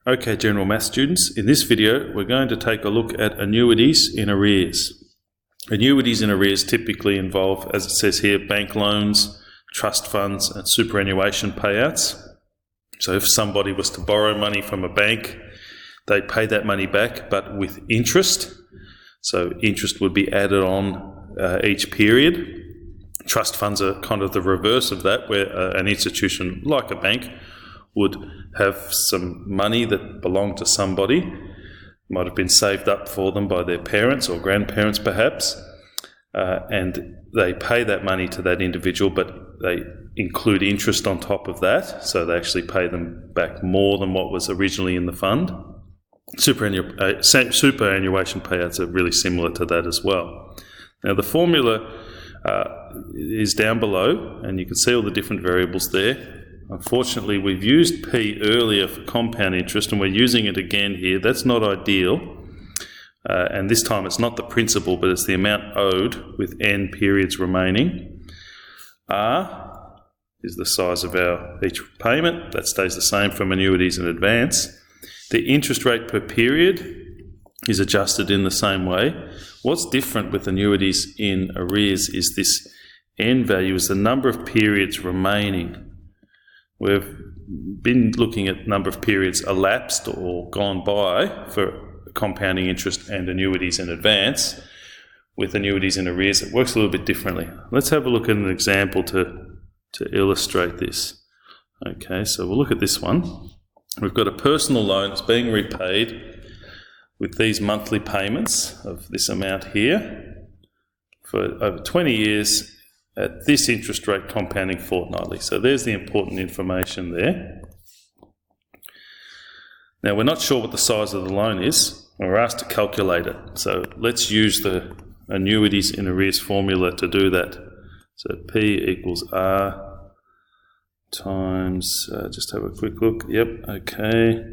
Okay, general maths students, in this video we're going to take a look at annuities in arrears. Annuities in arrears typically involve, as it says here, bank loans, trust funds and superannuation payouts. So if somebody was to borrow money from a bank, they'd pay that money back but with interest. So interest would be added on each period. Trust funds are kind of the reverse of that, where an institution like a bank would have some money that belonged to somebody, might have been saved up for them by their parents or grandparents perhaps, and they pay that money to that individual, but they include interest on top of that, so they actually pay them back more than what was originally in the fund. Superannuation payouts are really similar to that as well. Now the formula is down below, and you can see all the different variables there. Unfortunately, we've used P earlier for compound interest, and we're using it again here. That's not ideal. And this time it's not the principal, but it's the amount owed with N periods remaining. R is the size of each payment. That stays the same from annuities in advance. The interest rate per period is adjusted in the same way. What's different with annuities in arrears is this N value is the number of periods remaining. We've been looking at number of periods elapsed or gone by for compounding interest and annuities in advance. With annuities in arrears, it works a little bit differently. Let's have a look at an example to illustrate this. Okay, so we'll look at this one. We've got a personal loan that's being repaid with these monthly payments of this amount here for over 20 years at this interest rate compounding fortnightly. So there's the important information there. Now we're not sure what the size of the loan is. We're asked to calculate it. So let's use the annuities in arrears formula to do that. So P equals R times, just have a quick look. Yep, okay.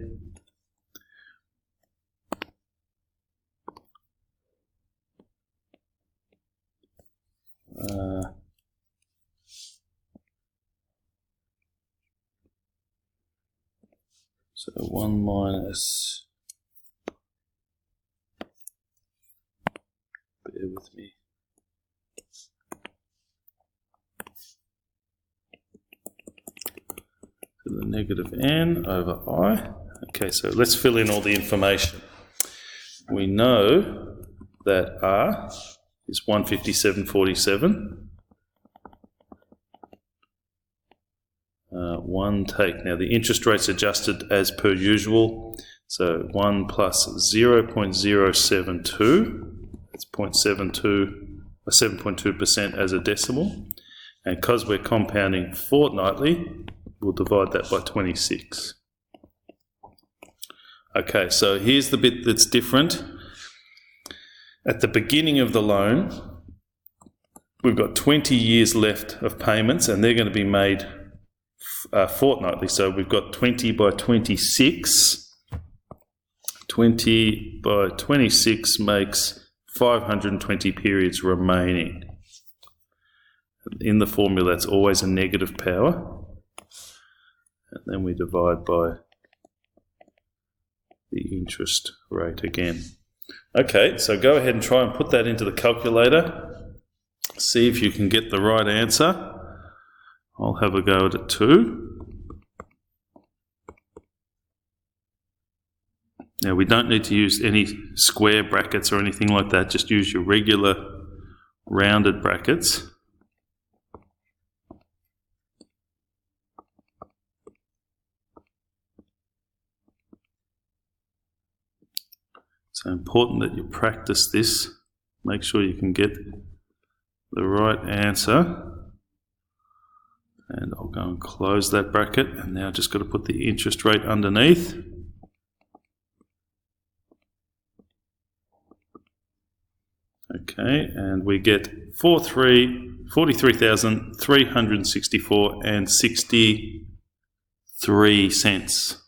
So 1 minus, bear with me, to the negative n over I. Okay, so let's fill in all the information. We know that R is 157.47. One take. Now the interest rate's adjusted as per usual. So 1 plus 0.072. That's 7.2% as a decimal. And because we're compounding fortnightly, we'll divide that by 26. Okay, so here's the bit that's different. At the beginning of the loan, we've got 20 years left of payments, and they're going to be made fortnightly. So we've got 20 by 26. 20 by 26 makes 520 periods remaining. In the formula, it's always a negative power. And then we divide by the interest rate again. Okay, so go ahead and try and put that into the calculator. See if you can get the right answer. I'll have a go at it too. Now we don't need to use any square brackets or anything like that, just use your regular rounded brackets. So important that you practice this. Make sure you can get the right answer. And I'll go and close that bracket, and now I've just got to put the interest rate underneath. Okay, and we get 43,364.63 cents.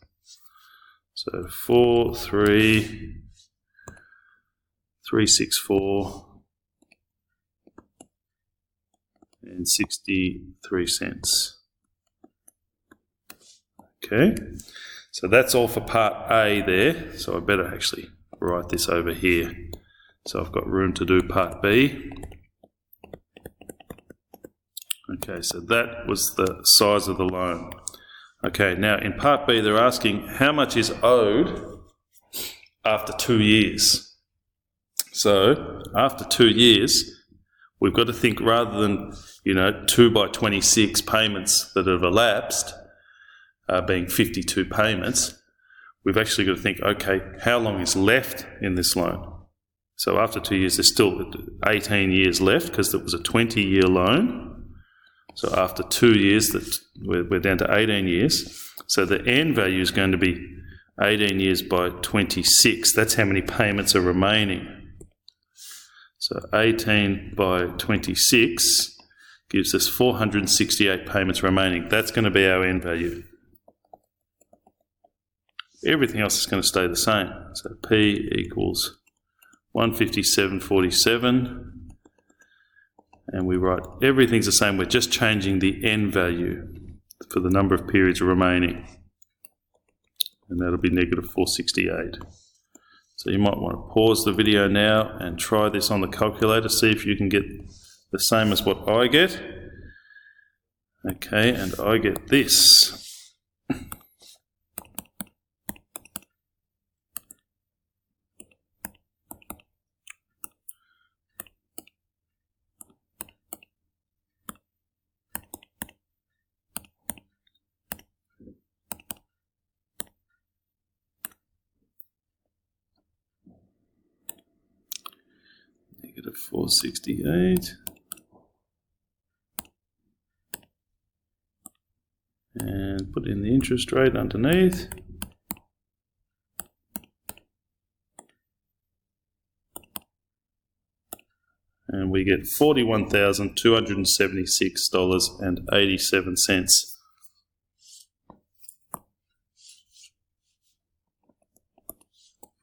So 43,364 and 63 cents. Okay, So that's all for part A there. So I better actually write this over here. So I've got room to do part B. Okay, so that was the size of the loan. Okay, now in part B they're asking how much is owed after 2 years. So after 2 years, we've got to think rather than 2 by 26 payments that have elapsed, being 52 payments, we've actually got to think, okay, how long is left in this loan? So after 2 years, there's still 18 years left because it was a 20-year loan. So after 2 years, we're down to 18 years. So the end value is going to be 18 years by 26. That's how many payments are remaining. So 18 by 26 gives us 468 payments remaining. That's going to be our end value. Everything else is going to stay the same. So P equals 157.47. And we write everything's the same. We're just changing the end value for the number of periods remaining. And that'll be negative 468. So you might want to pause the video now and try this on the calculator, see if you can get the same as what I get. Okay, and I get this. Negative 468. And put in the interest rate underneath. And we get $41,276.87.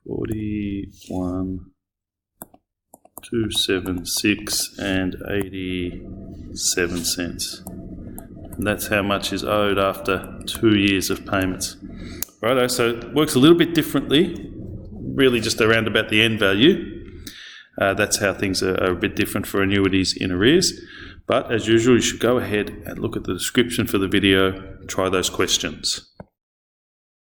41,276 and 87 cents. And that's how much is owed after 2 years of payments. Righto, so it works a little bit differently, really just around about the end value. That's how things are a bit different for annuities in arrears. But as usual, you should go ahead and look at the description for the video, try those questions.